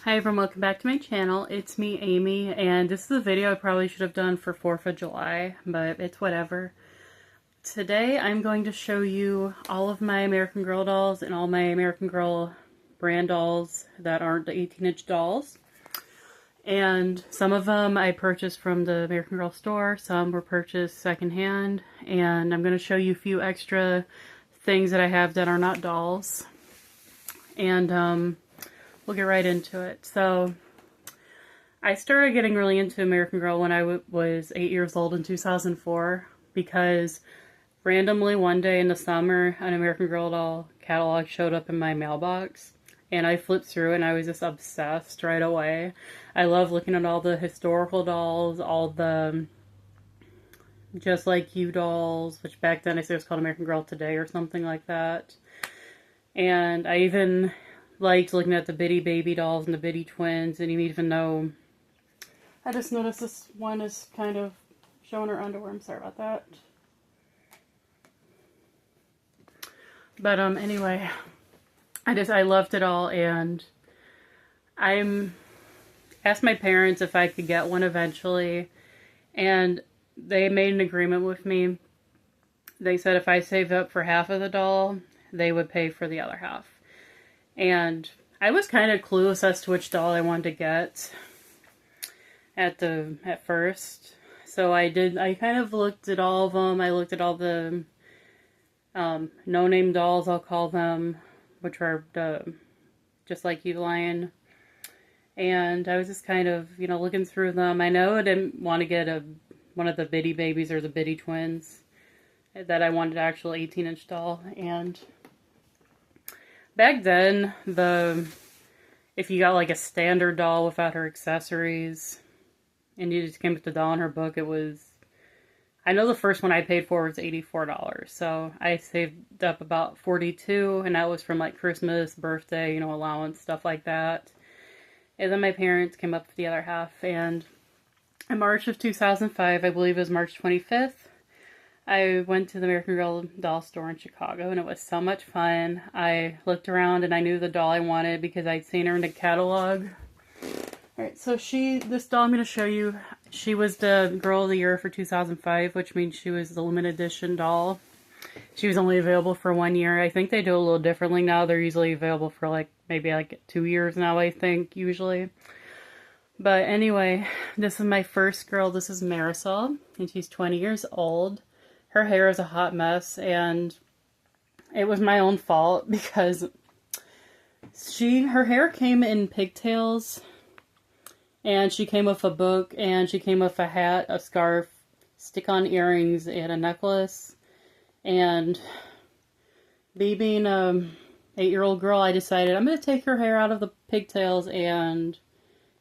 Hi everyone, welcome back to my channel. It's me, Amy, and this is a video I probably should have done for 4th of July, but it's whatever. Today I'm going to show you all of my American Girl dolls and all my American Girl brand dolls that aren't the 18-inch dolls. And some of them I purchased from the American Girl store, some were purchased secondhand, and I'm going to show you a few extra things that I have that are not dolls. And we'll get right into it. So, I started getting really into American Girl when I was 8 years old in 2004 because randomly one day in the summer an American Girl doll catalog showed up in my mailbox and I flipped through it and I was just obsessed right away. I love looking at all the historical dolls, all the Just Like You dolls, which back then I think it was called American Girl Today or something like that. And I even liked looking at the Bitty Baby dolls and the Bitty Twins, and even though I just noticed this one is kind of showing her underwear. I'm sorry about that. But anyway, I loved it all, and I asked my parents if I could get one eventually, and they made an agreement with me. They said if I saved up for half of the doll, they would pay for the other half. And I was kind of clueless as to which doll I wanted to get at first. So I kind of looked at all of them. I looked at all the no-name dolls, I'll call them, which are the Just Like You line. And I was just kind of, looking through them. I know I didn't want to get one of the Bitty Babies or the Bitty Twins. That I wanted an actual 18-inch doll. And back then, if you got like a standard doll without her accessories, and you just came with the doll in her book, it was, I know the first one I paid for was $84, so I saved up about $42, and that was from like Christmas, birthday, allowance, stuff like that. And then my parents came up with the other half, and in March of 2005, I believe it was March 25th, I went to the American Girl doll store in Chicago, and it was so much fun. I looked around, and I knew the doll I wanted because I'd seen her in the catalog. Alright, so this doll I'm going to show you, she was the Girl of the Year for 2005, which means she was the limited edition doll. She was only available for 1 year. I think they do a little differently now. They're usually available for maybe 2 years now, I think, usually. But anyway, this is my first girl. This is Marisol, and she's 20 years old. Her hair is a hot mess, and it was my own fault because her hair came in pigtails, and she came with a book, and she came with a hat, a scarf, stick-on earrings, and a necklace. And me being a 8-year-old girl, I decided I'm going to take her hair out of the pigtails, and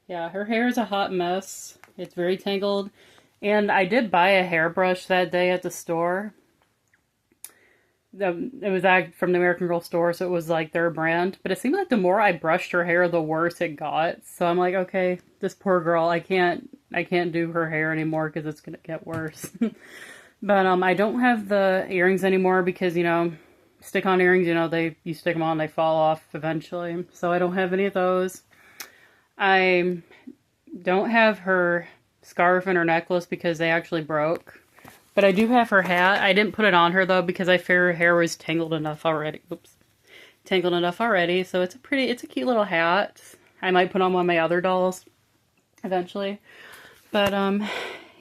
yeah, her hair is a hot mess. It's very tangled. And I did buy a hairbrush that day at the store. It was from the American Girl store, so it was like their brand. But it seemed like the more I brushed her hair, the worse it got. So I'm like, okay, this poor girl, I can't do her hair anymore because it's gonna get worse. But I don't have the earrings anymore because stick-on earrings, you stick them on, they fall off eventually. So I don't have any of those. I don't have her scarf and her necklace because they actually broke. But I do have her hat. I didn't put it on her though because I fear her hair was tangled enough already. Oops. Tangled enough already. So it's a cute little hat. I might put on one of my other dolls eventually. But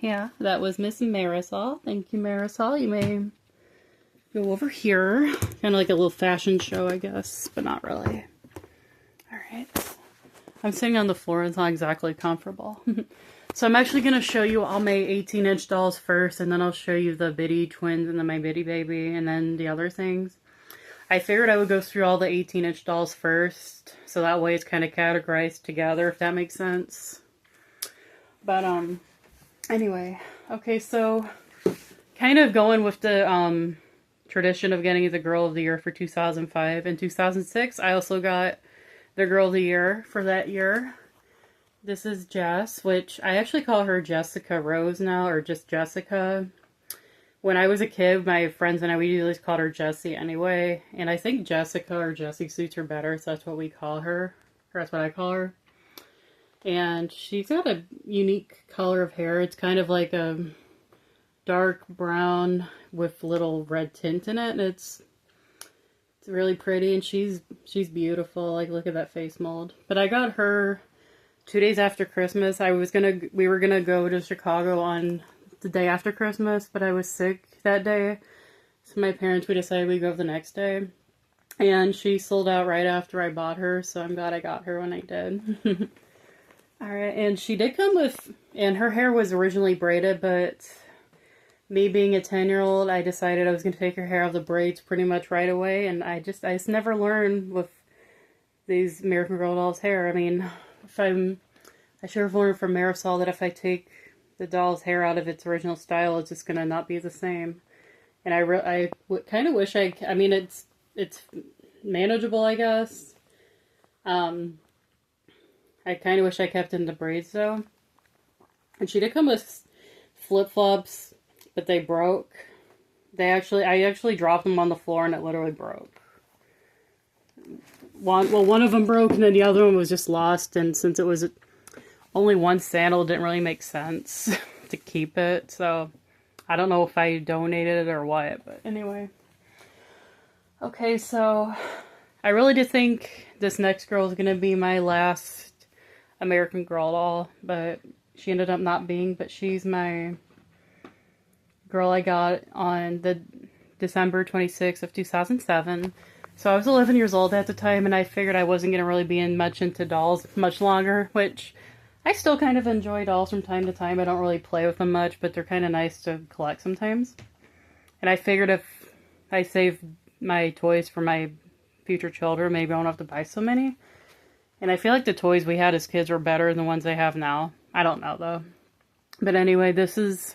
yeah, that was Miss Marisol. Thank you, Marisol. You may go over here. Kind of like a little fashion show, I guess, but not really. Alright. I'm sitting on the floor. It's not exactly comfortable. So I'm actually going to show you all my 18-inch dolls first, and then I'll show you the Bitty Twins and then my Bitty Baby, and then the other things. I figured I would go through all the 18-inch dolls first, so that way it's kind of categorized together, if that makes sense. But, anyway. Okay, so, kind of going with the, tradition of getting the Girl of the Year for 2005. In 2006, I also got the Girl of the Year for that year. This is Jess, which I actually call her Jessica Rose now, or just Jessica. When I was a kid, my friends and I, we usually called her Jessie anyway. And I think Jessica or Jessie suits her better, so that's what we call her. Or that's what I call her. And she's got a unique color of hair. It's kind of like a dark brown with little red tint in it, and it's really pretty, and she's beautiful. Like, look at that face mold. But I got her 2 days after Christmas. We were gonna go to Chicago on the day after Christmas, but I was sick that day, so my parents, we decided we'd go the next day. And she sold out right after I bought her, so I'm glad I got her when I did. Alright, and she did come with, and her hair was originally braided, but me being a 10-year-old, I decided I was going to take her hair out of the braids pretty much right away, and I just never learned with these American Girl dolls' hair. I mean, I should have learned from Marisol that if I take the doll's hair out of its original style, it's just going to not be the same. And I kind of wish I mean, it's manageable, I guess. I kind of wish I kept in the braids, though. And she did come with flip-flops, but they broke. I actually dropped them on the floor, and it literally broke. One of them broke, and then the other one was just lost, and since it was only one sandal, it didn't really make sense to keep it, so I don't know if I donated it or what, but anyway. Okay, so I really did think this next girl is going to be my last American Girl doll, but she ended up not being, but she's my girl I got on the December 26th of 2007. So I was 11 years old at the time, and I figured I wasn't going to really be much into dolls much longer, which I still kind of enjoy dolls from time to time. I don't really play with them much, but they're kind of nice to collect sometimes. And I figured if I save my toys for my future children, maybe I won't have to buy so many. And I feel like the toys we had as kids were better than the ones they have now. I don't know, though. But anyway, this is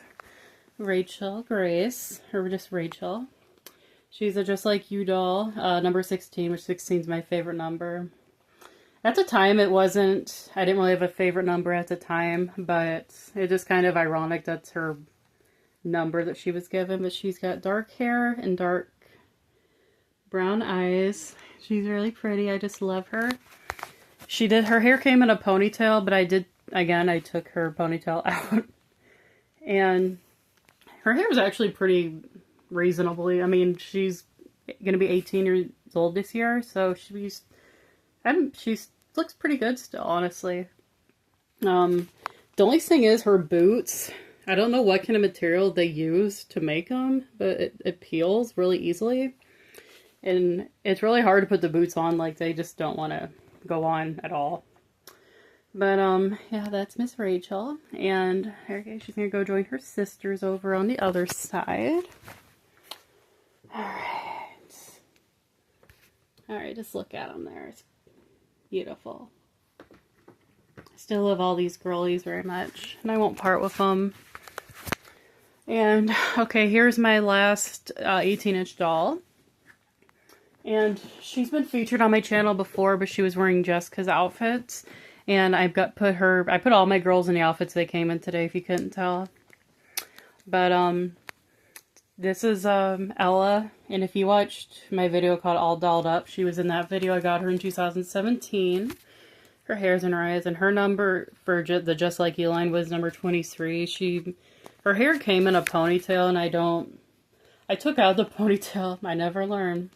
Rachel Grace, or just Rachel. She's a Just Like You doll, number 16, which 16 is my favorite number. At the time, I didn't really have a favorite number at the time, but it's just kind of ironic that's her number that she was given. But she's got dark hair and dark brown eyes. She's really pretty. I just love her. Her hair came in a ponytail, but I took her ponytail out. And her hair is actually pretty reasonably, I mean, she's going to be 18 years old this year, so she looks pretty good still, honestly. The only thing is her boots. I don't know what kind of material they use to make them, but it peels really easily. And it's really hard to put the boots on, like they just don't want to go on at all. But yeah, that's Miss Rachel, and okay, she's gonna go join her sisters over on the other side. Alright, just look at them there. It's beautiful. I still love all these girlies very much, and I won't part with them. And okay, here's my last 18-inch doll. And she's been featured on my channel before, but she was wearing Jessica's outfits. And I put all my girls in the outfits they came in today, if you couldn't tell. But, this is, Ella. And if you watched my video called All Dolled Up, she was in that video. I got her in 2017. Her hair's in her eyes. And her number for the Just Like You line was number 23. Her hair came in a ponytail, and I took out the ponytail. I never learned.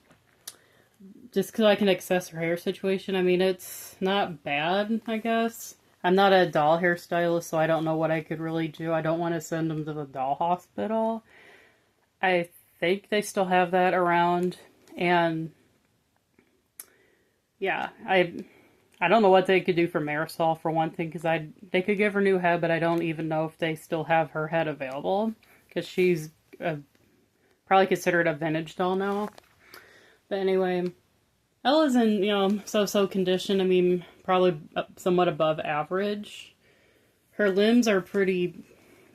Just because I can access her hair situation. I mean, it's not bad, I guess. I'm not a doll hairstylist, so I don't know what I could really do. I don't want to send them to the doll hospital. I think they still have that around. And yeah, I don't know what they could do for Marisol, for one thing, because they could give her new head, but I don't even know if they still have her head available. Because she's probably considered a vintage doll now. But anyway, Ella's in, so-so condition. I mean, probably somewhat above average. Her limbs are pretty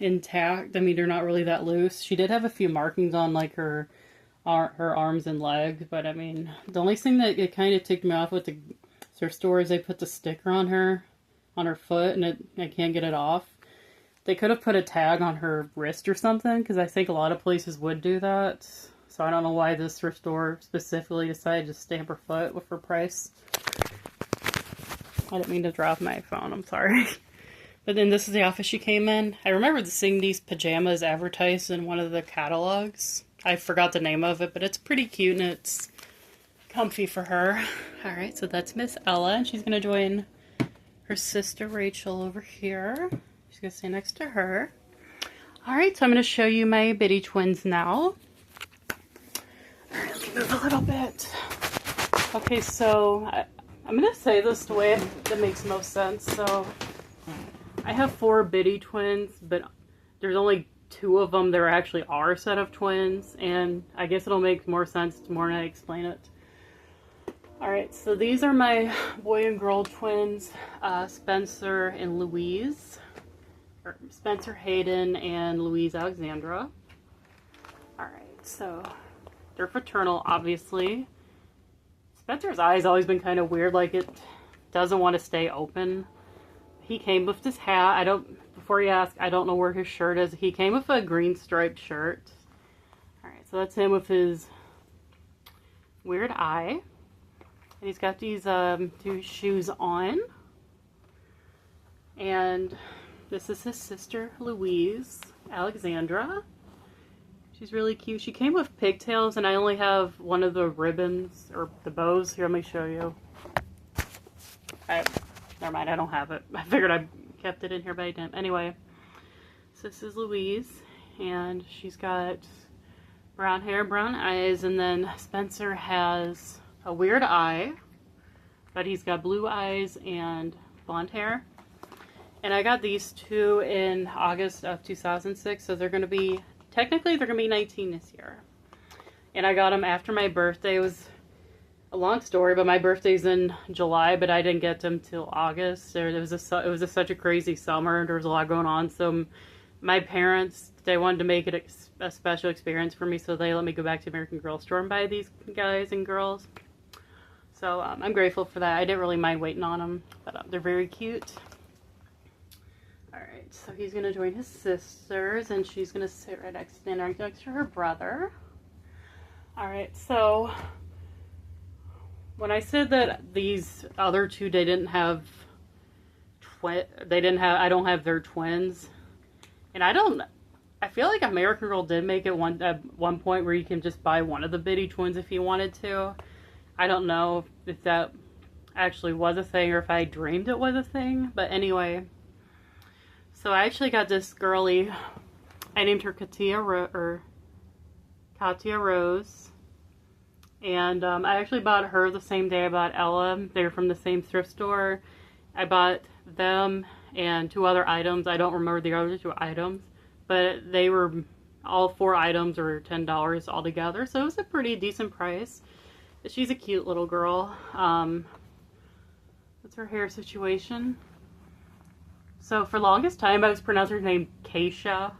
intact. I mean, they're not really that loose. She did have a few markings on, like, her arms and legs. But, I mean, the only thing that it kind of ticked me off with their store is they put the sticker on her foot, and I can't get it off. They could have put a tag on her wrist or something, because I think a lot of places would do that. So I don't know why this thrift store specifically decided to stamp her foot with her price. I didn't mean to drop my phone, I'm sorry. But then this is the outfit she came in. I remember seeing these pajamas advertised in one of the catalogs. I forgot the name of it, but it's pretty cute and it's comfy for her. Alright, so that's Miss Ella, and she's going to join her sister Rachel over here. She's going to stay next to her. Alright, so I'm going to show you my Biddy twins now. Alright, let me move a little bit. Okay, so I'm going to say this the way that makes most sense. So I have 4 Biddy twins, but there's only 2 of them that actually are a set of twins, and I guess it'll make more sense the more I explain it. Alright, so these are my boy and girl twins, Spencer and Louise, or Spencer Hayden and Louise Alexandra. Alright, so they're fraternal, obviously. Spencer's eye's always been kind of weird, like it doesn't want to stay open. He came with this hat. Before you ask, I don't know where his shirt is. He came with a green striped shirt. Alright, so that's him with his weird eye. And he's got these 2 shoes on. And this is his sister, Louise Alexandra. She's really cute. She came with pigtails, and I only have one of the ribbons, or the bows. Here, let me show you. Never mind, I don't have it. I figured I kept it in here, but I didn't. Anyway, so this is Louise, and she's got brown hair, brown eyes, and then Spencer has a weird eye, but he's got blue eyes and blonde hair. And I got these 2 in August of 2006, so technically they're going to be 19 this year. And I got them after my birthday. It was a long story, but my birthday's in July, but I didn't get them till August. It was such a crazy summer. There was a lot going on, so my parents, they wanted to make it a special experience for me, so they let me go back to American Girl Store and buy these guys and girls. So I'm grateful for that. I didn't really mind waiting on them, but they're very cute. Alright, so he's going to join his sisters, and she's going to stand right next to her brother. Alright, so when I said that these other 2, I don't have their twins, and I feel like American Girl did make it at one point where you can just buy one of the Biddy twins if you wanted to. I don't know if that actually was a thing or if I dreamed it was a thing, but anyway. So I actually got this girly, I named her Katia Rose. And I actually bought her the same day I bought Ella. They're from the same thrift store. I bought them and 2 other items. I don't remember the other 2 items, but they were, all 4 items were $10 altogether, so it was a pretty decent price. But she's a cute little girl. That's her hair situation. So for the longest time I was pronouncing her name Keisha,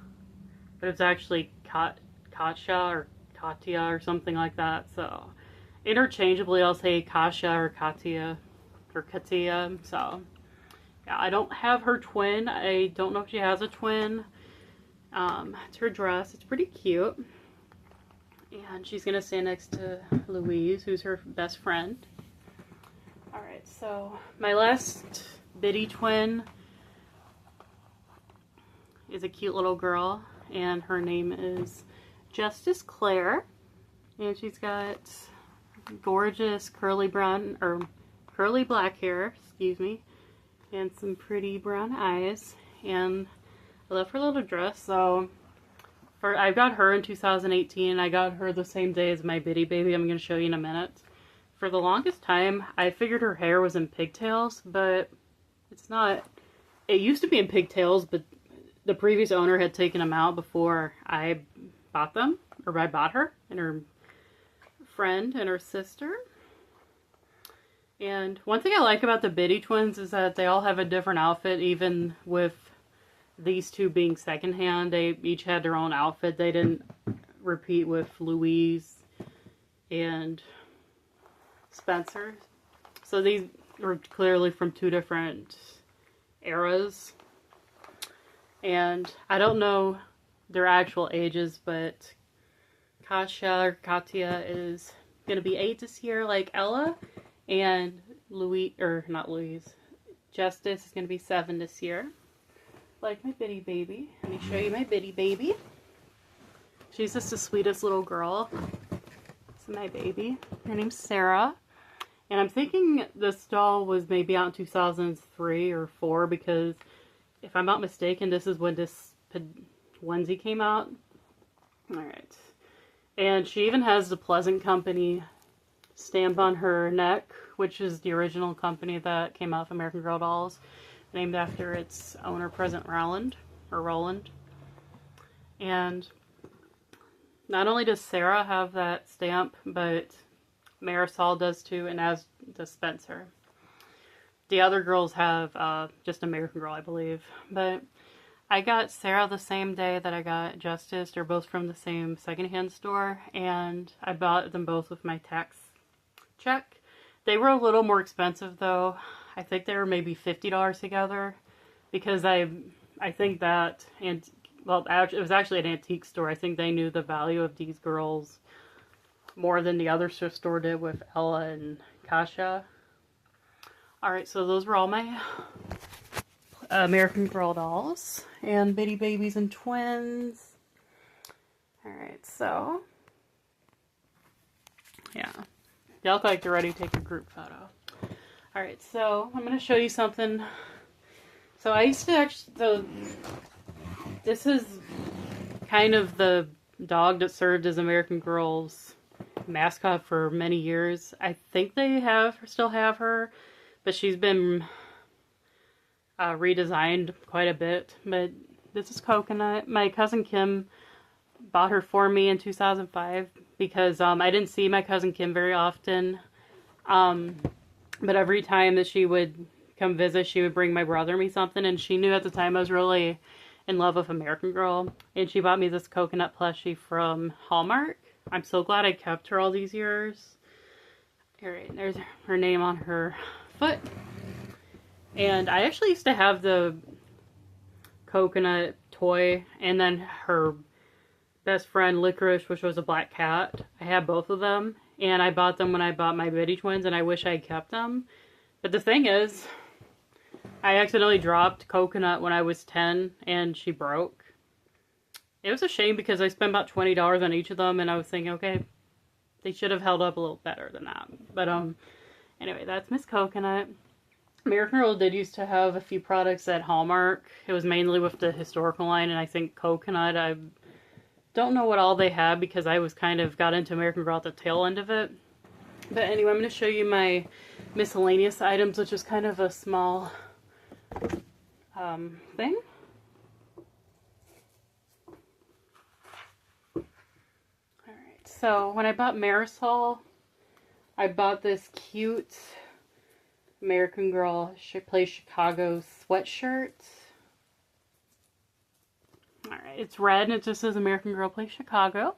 but it's actually Katja or Katia or something like that. So interchangeably I'll say Kasha or Katia or Katia. So yeah, I don't have her twin. I don't know if she has a twin. It's her dress. It's pretty cute. And she's gonna stand next to Louise, who's her best friend. Alright, so my last Biddy twin is a cute little girl, and her name is Justice Claire, and she's got gorgeous curly black hair, and some pretty brown eyes, and I love her little dress. So I got her in 2018, and I got her the same day as my Biddy baby. I'm going to show you in a minute. For the longest time, I figured her hair was in pigtails, but it's not. It used to be in pigtails, but the previous owner had taken them out before I bought them, or I bought her and her friend and her sister. And one thing I like about the Biddy twins is that they all have a different outfit, even with these 2 being secondhand. They each had their own outfit. They didn't repeat with Louise and Spencer. So these were clearly from 2 different eras. And I don't know their actual ages, but Katia is going to be 8 this year, like Ella, and not Louise. Justice is going to be 7 this year. Like my bitty baby. Let me show you my bitty baby. She's just the sweetest little girl. This is my baby. Her name's Sarah. And I'm thinking this doll was maybe out in 2003 or 4 because if I'm not mistaken, this is when this onesie came out. Alright. And she even has the Pleasant Company stamp on her neck, which is the original company that came out of American Girl dolls, named after its owner, President Roland. And not only does Sarah have that stamp, but Marisol does too, and as does Spencer. The other girls have just American Girl, I believe. But I got Sarah the same day that I got Justice. They're both from the same secondhand store, and I bought them both with my tax check. They were a little more expensive though. I think they were maybe $50 together, because I think that, and well, it was actually an antique store. I think they knew the value of these girls more than the other thrift store did with Ella and Kasha. Alright, so those were all my American Girl dolls and bitty babies and twins. Alright, so yeah. They look like they're ready to take a group photo. Alright, so I'm going to show you something. So I used to actually, so this is kind of the dog that served as American Girl's mascot for many years. I think they still have her, but she's been redesigned quite a bit. But this is Coconut. My cousin Kim bought her for me in 2005 because I didn't see my cousin Kim very often. But every time that she would come visit, she would bring my brother me something, and she knew at the time I was really in love with American Girl, and she bought me this Coconut plushie from Hallmark. I'm so glad I kept her all these years. Alright, there's her name on her foot. And I actually used to have the Coconut toy, and then her best friend Licorice, which was a black cat. I had both of them, and I bought them when I bought my Bitty twins, and I wish I had kept them. But the thing is, I accidentally dropped Coconut when I was 10, and she broke. It was a shame because I spent about $20 on each of them, and I was thinking, okay, they should have held up a little better than that. But anyway, that's Miss Coconut. American Girl did used to have a few products at Hallmark. It was mainly with the historical line, and I think Coconut, I don't know what all they had because I was kind of got into American Girl at the tail end of it. But anyway, I'm going to show you my miscellaneous items, which is kind of a small thing. Alright, so when I bought Marisol, I bought this cute American Girl Play Chicago sweatshirt. Alright, it's red and it just says American Girl Play Chicago.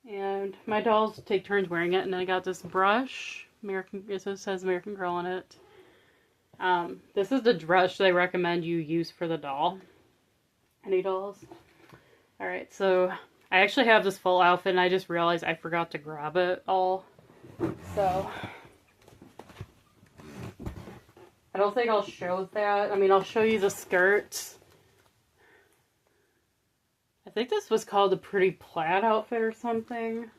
And my dolls take turns wearing it, and then I got this brush. It says American Girl on it. This is the brush they recommend you use for the doll. Any dolls? Alright, so I actually have this full outfit, and I just realized I forgot to grab it all. So I don't think I'll show that. I mean, I'll show you the skirt. I think this was called a Pretty Plaid outfit or something.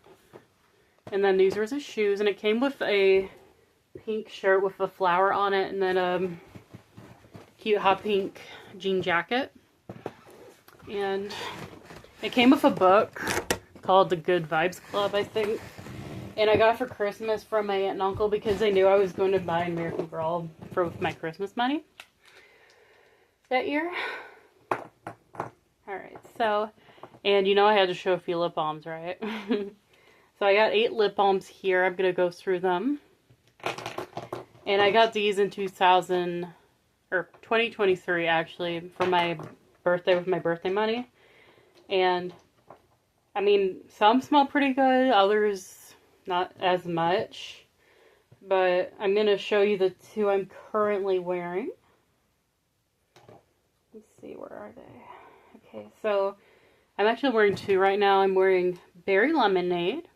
And then these were the shoes, and it came with a pink shirt with a flower on it, and then a cute hot pink jean jacket. And it came with a book called The Good Vibes Club, I think. And I got it for Christmas from my aunt and uncle because they knew I was going to buy American Girl for my Christmas money that year. Alright, so, and you know I had to show a few lip balms, right? So I got 8 lip balms here. I'm going to go through them. And I got these in 2023 actually, for my birthday with my birthday money. And, I mean, some smell pretty good, others not as much. But I'm going to show you the 2 I'm currently wearing. Let's see, where are they? Okay, so I'm actually wearing 2 right now. I'm wearing Berry Lemonade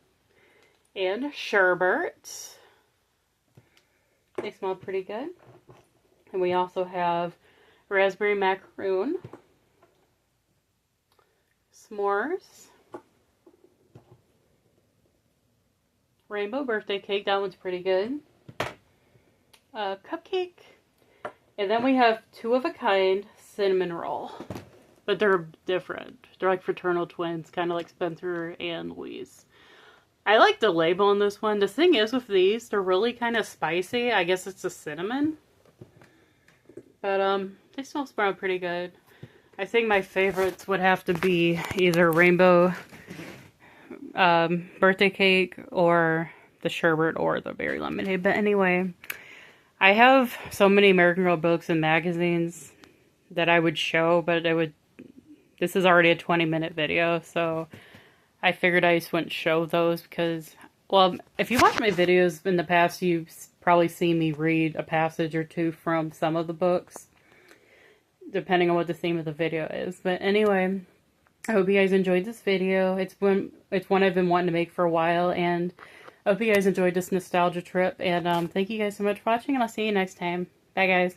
and Sherbet. They smell pretty good. And we also have raspberry macaroon, s'mores, rainbow birthday cake, that one's pretty good, cupcake, and then we have two of a kind cinnamon roll. But they're different. They're like fraternal twins, kind of like Spencer and Louise. I like the label on this one. The thing is with these, they're really kind of spicy. I guess it's the cinnamon. But they still smell pretty good. I think my favorites would have to be either rainbow birthday cake or the sherbet or the berry lemonade. But anyway, I have so many American Girl books and magazines that I would show, but this is already a 20-minute video, so I figured I just wouldn't show those because, well, if you watch my videos in the past, you've probably seen me read a passage or two from some of the books, depending on what the theme of the video is. But anyway, I hope you guys enjoyed this video. It's one I've been wanting to make for a while, and I hope you guys enjoyed this nostalgia trip. And thank you guys so much for watching, and I'll see you next time. Bye, guys.